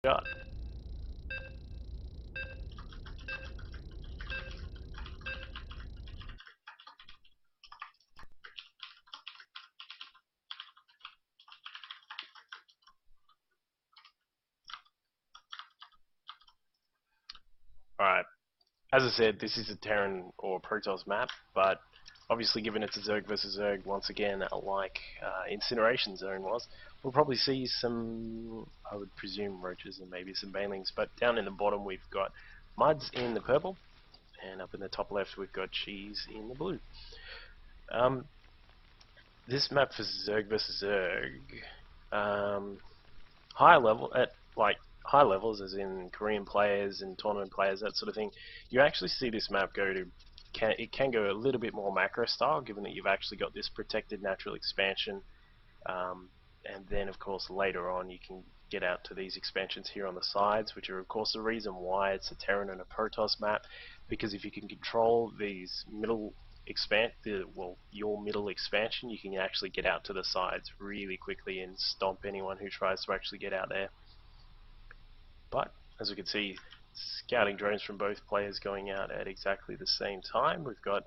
shot. Alright, as I said, this is a Terran or Protoss map, but obviously given it's a Zerg versus Zerg, once again, like Incineration Zone was, we'll probably see some, I would presume, roaches and maybe some banelings, but down in the bottom we've got Mudz in the purple, and up in the top left we've got Cheese in the blue. This map for Zerg versus Zerg, high level, at like high levels, as in Korean players and tournament players, that sort of thing, you actually see this map go to, it can go a little bit more macro style, given that you've actually got this protected natural expansion, and then of course later on you can get out to these expansions here on the sides, which are of course the reason why it's a Terran and a Protoss map, because if you can control these middle your middle expansion, you can actually get out to the sides really quickly and stomp anyone who tries to actually get out there. But as we can see, scouting drones from both players going out at exactly the same time. We've got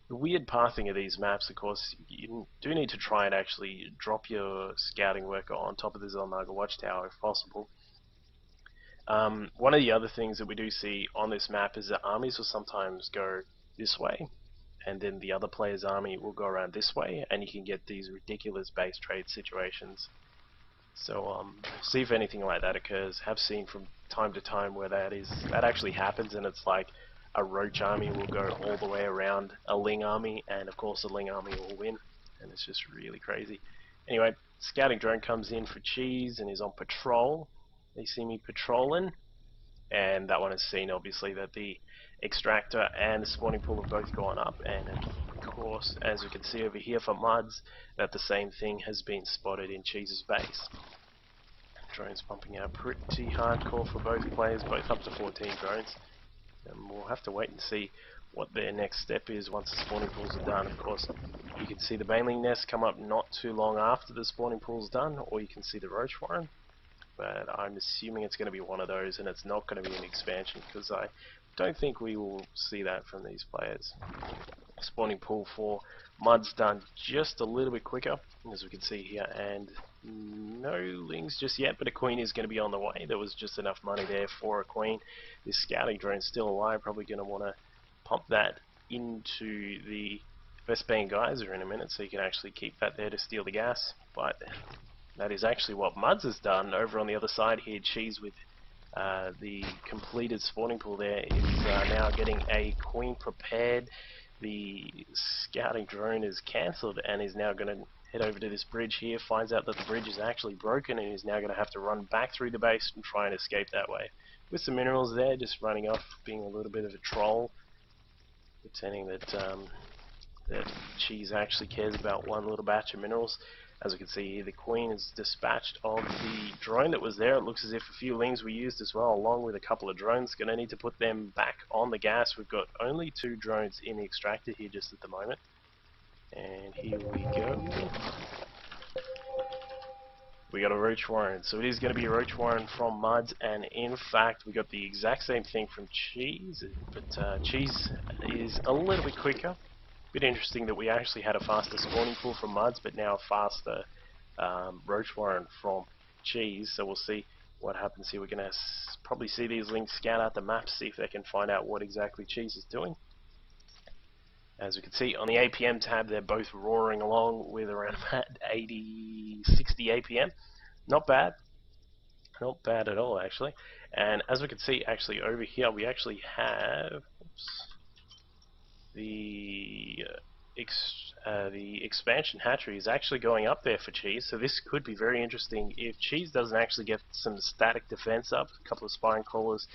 the weird pathing of these maps. Of course, you do need to try and actually drop your scouting worker on top of the Zelnaga watchtower if possible. One of the other things that we do see on this map is that armies will sometimes go this way, and then the other player's army will go around this way, and you can get these ridiculous base trade situations. So see if anything like that occurs. Have seen from time to time where that actually happens, and it's like a roach army will go all the way around a Ling army, and of course the Ling army will win, and it's just really crazy. Anyway, scouting drone comes in for Cheese and is on patrol. They see me patrolling, and that one has seen obviously that the extractor and the spawning pool have both gone up, and of course, as we can see over here for Mudz, that the same thing has been spotted in Cheese's base. Drones pumping out pretty hardcore for both players, both up to 14 drones, and we'll have to wait and see what their next step is once the spawning pools are done. Of course, you can see the baneling nest come up not too long after the spawning pool's done, or you can see the roach warren, but I'm assuming it's going to be one of those, and it's not going to be an expansion, because I don't think we will see that from these players. Spawning pool for Mud's done just a little bit quicker, as we can see here, and no lings just yet, but a queen is going to be on the way. There was just enough money there for a queen. This scouting drone's still alive, probably going to want to pump that into the Vespane geyser in a minute, so you can actually keep that there to steal the gas, but that is actually what Mudz has done. Over on the other side here, Cheese with the completed spawning pool there is now getting a queen prepared. The scouting drone is cancelled and is now going to head over to this bridge here, finds out that the bridge is actually broken, and is now going to have to run back through the base and try and escape that way. With some minerals there, just running off, being a little bit of a troll, pretending that that Cheese actually cares about one little batch of minerals. As we can see here, the queen is dispatched of the drone that was there. It looks as if a few lings were used as well, along with a couple of drones. Going to need to put them back on the gas. We've got only 2 drones in the extractor here just at the moment. And here we go. We got a roach warren. So it is going to be a roach warren from Mudz, and in fact we got the exact same thing from Cheese, but Cheese is a little bit quicker. Bit interesting that we actually had a faster spawning pool from Mudz, but now a faster roach warren from Cheese. So we'll see what happens here. We're going to probably see these links scout out the map, see if they can find out what exactly Cheese is doing. As we can see on the APM tab, they're both roaring along with around about 80, 60 APM. Not bad. Not bad at all, actually. And as we can see, actually over here, we actually have the expansion hatchery is actually going up there for Cheese, so this could be very interesting if Cheese doesn't actually get some static defense up, a couple of spine crawlers,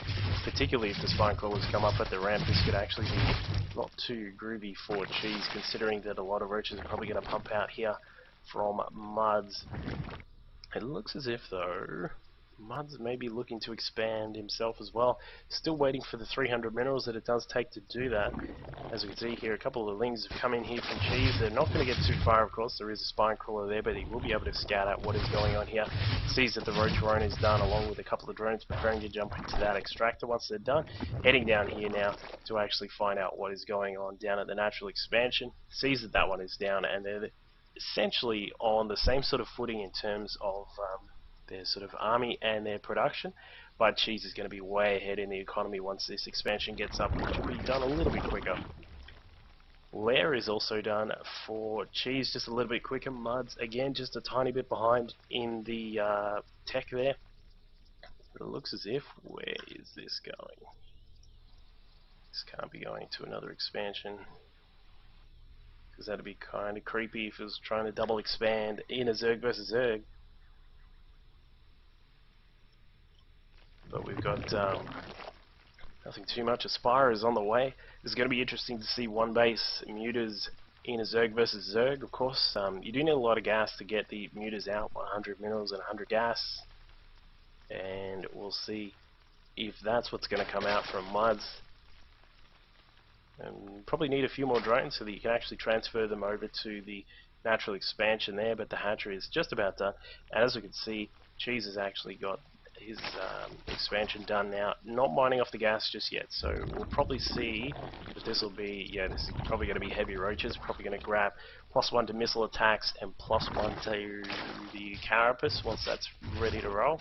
particularly if the spine crawlers come up at the ramp. This could actually be not too groovy for Cheese, considering that a lot of roaches are probably going to pump out here from Mudz. It looks as if, though, Mudz may be looking to expand himself as well. Still waiting for the 300 minerals that it does take to do that. As we can see here, a couple of the lings have come in here from Cheese. They're not going to get too far, of course. There is a spine crawler there, but he will be able to scout out what is going on here. Sees that the roach drone is done, along with a couple of drones preparing to jump into that extractor once they're done. Heading down here now to actually find out what is going on down at the natural expansion. Sees that that one is down, and they're essentially on the same sort of footing in terms of their sort of army and their production, but Cheese is going to be way ahead in the economy once this expansion gets up, which will be done a little bit quicker. Lair is also done for Cheese just a little bit quicker. Mudz again just a tiny bit behind in the tech there, but it looks as if, where is this going? This can't be going to another expansion, because that'd be kind of creepy if it was trying to double expand in a Zerg versus Zerg. But we've got nothing too much. Aspire is on the way. It's going to be interesting to see one base mutas in a Zerg versus Zerg. Of course, you do need a lot of gas to get the mutas out, 100 minerals and 100 gas. And we'll see if that's what's going to come out from Mudz. And probably need a few more drones so that you can actually transfer them over to the natural expansion there, but the hatchery is just about done. And as we can see, Cheese has actually got his expansion done now, not mining off the gas just yet, so we'll probably see that this will be, yeah, this is probably going to be heavy roaches, probably going to grab +1 to missile attacks and +1 to the carapace once that's ready to roll.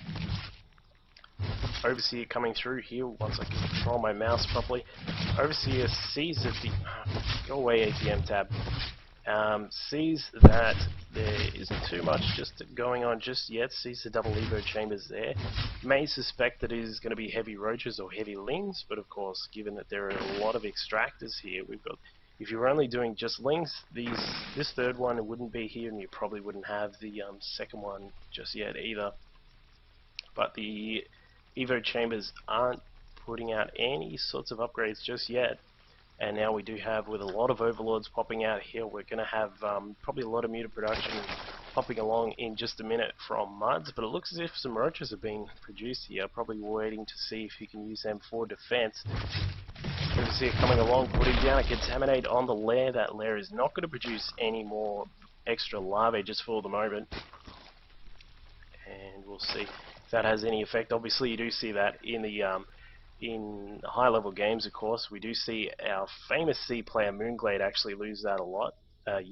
Overseer coming through here once I can control my mouse properly. Overseer sees that the go away ATM tab. Sees that there isn't too much just going on just yet, sees the double Evo chambers there, may suspect that it is going to be heavy roaches or heavy lings, but of course, given that there are a lot of extractors here, we've got, if you were only doing just lings, this third one wouldn't be here, and you probably wouldn't have the second one just yet either. But the Evo chambers aren't putting out any sorts of upgrades just yet. And now we do have, with a lot of overlords popping out here, we're going to have probably a lot of muta production popping along in just a minute from Mudz, but it looks as if some roaches are being produced here, probably waiting to see if you can use them for defense. You can see it coming along, putting down a contaminate on the lair. That lair is not going to produce any more extra larvae just for the moment. And we'll see if that has any effect. Obviously you do see that in the in high-level games, of course. We do see our famous C player Moonglade actually use that a lot, and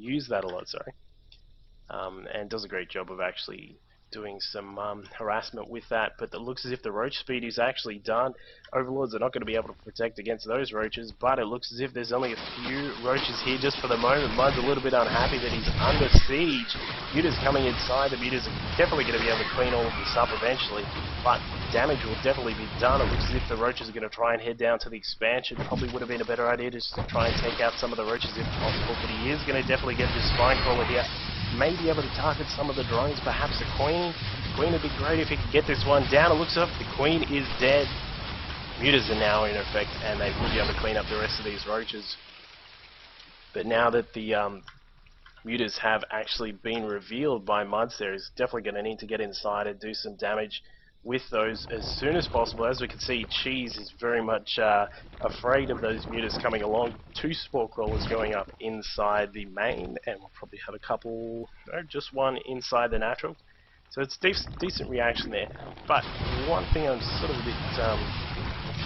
does a great job of actually doing some harassment with that. But it looks as if the roach speed is actually done. Overlords are not going to be able to protect against those roaches, but it looks as if there's only a few roaches here just for the moment. Mud's a little bit unhappy that he's under siege. Mutas coming inside. The mutas are definitely going to be able to clean all of this up eventually, but damage will definitely be done. It looks as if the roaches are going to try and head down to the expansion. Probably would have been a better idea just to try and take out some of the roaches if possible, but he is going to definitely get this spine crawler here. May be able to target some of the drones, perhaps the queen. Queen would be great if he could get this one down. It looks as if the queen is dead. Mutas are now in effect, and they will be able to clean up the rest of these roaches. But now that the mutas have actually been revealed by Mudz, there is definitely going to need to get inside and do some damage with those as soon as possible. As we can see, Cheese is very much afraid of those mutas coming along. 2 spore crawlers going up inside the main, and we'll probably have a couple, no, just one inside the natural. So it's decent reaction there. But one thing I'm sort of a bit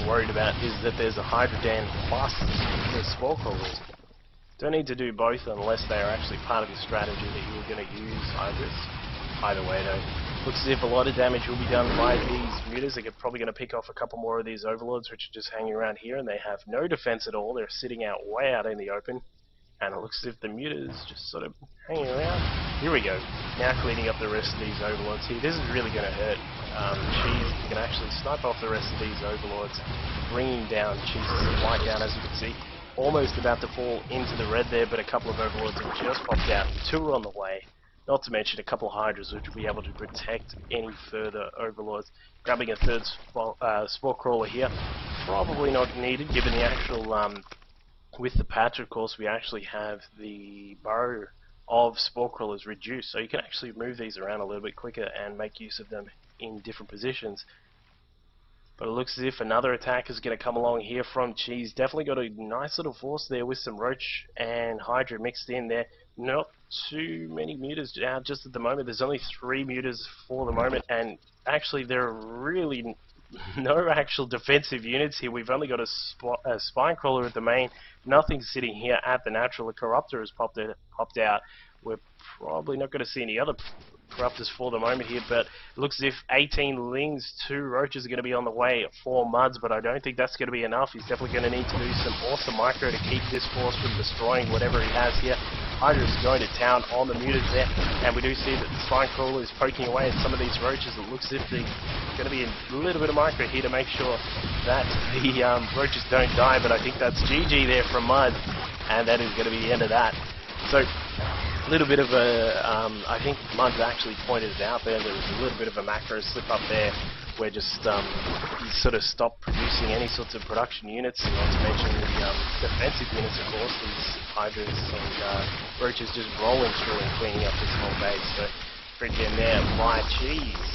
worried about is that there's a Hydrodan plus the spore crawlers. Don't need to do both unless they are actually part of the strategy that you're going to use Hydras. Either way though, looks as if a lot of damage will be done by these mutas. They're probably going to pick off a couple more of these overlords which are just hanging around here, and they have no defense at all. They're sitting out way out in the open, and it looks as if the mutas just sort of hanging around. Here we go, now cleaning up the rest of these overlords here. This is really going to hurt. Cheese can actually snipe off the rest of these overlords, bringing down Cheese's supply down, as you can see. Almost about to fall into the red there, but a couple of overlords have just popped out. 2 are on the way. Not to mention a couple of Hydras which will be able to protect any further overlords. Grabbing a third spore crawler here, probably not needed given the actual, with the patch of course we actually have the bar of spore crawlers reduced, so you can actually move these around a little bit quicker and make use of them in different positions. But it looks as if another attack is going to come along here from Cheese. Definitely got a nice little force there with some Roach and Hydra mixed in there. Not too many mutas out just at the moment. There's only 3 mutas for the moment, and actually there are really no actual defensive units here. We've only got a Spine Crawler at the main. Nothing sitting here at the natural. A Corruptor has popped out. We're probably not going to see any other Corruptors for the moment here, but it looks as if 18 Lings, 2 Roaches are going to be on the way for Mudz, but I don't think that's going to be enough. He's definitely going to need to do some awesome micro to keep this force from destroying whatever he has here. Hydra's going to town on the mutas there, and we do see that the Spine Crawler is poking away at some of these Roaches. It looks as if they're going to be a little bit of micro here to make sure that the Roaches don't die, but I think that's GG there from Mudz, and that is going to be the end of that. So, a little bit of a, I think Mudz actually pointed it out there was a little bit of a macro slip up there where just he sort of stopped producing any sorts of production units, and not to mention the defensive units, of course, these Hydras and Roaches just rolling through and cleaning up this whole base. So, great game there by Cheese.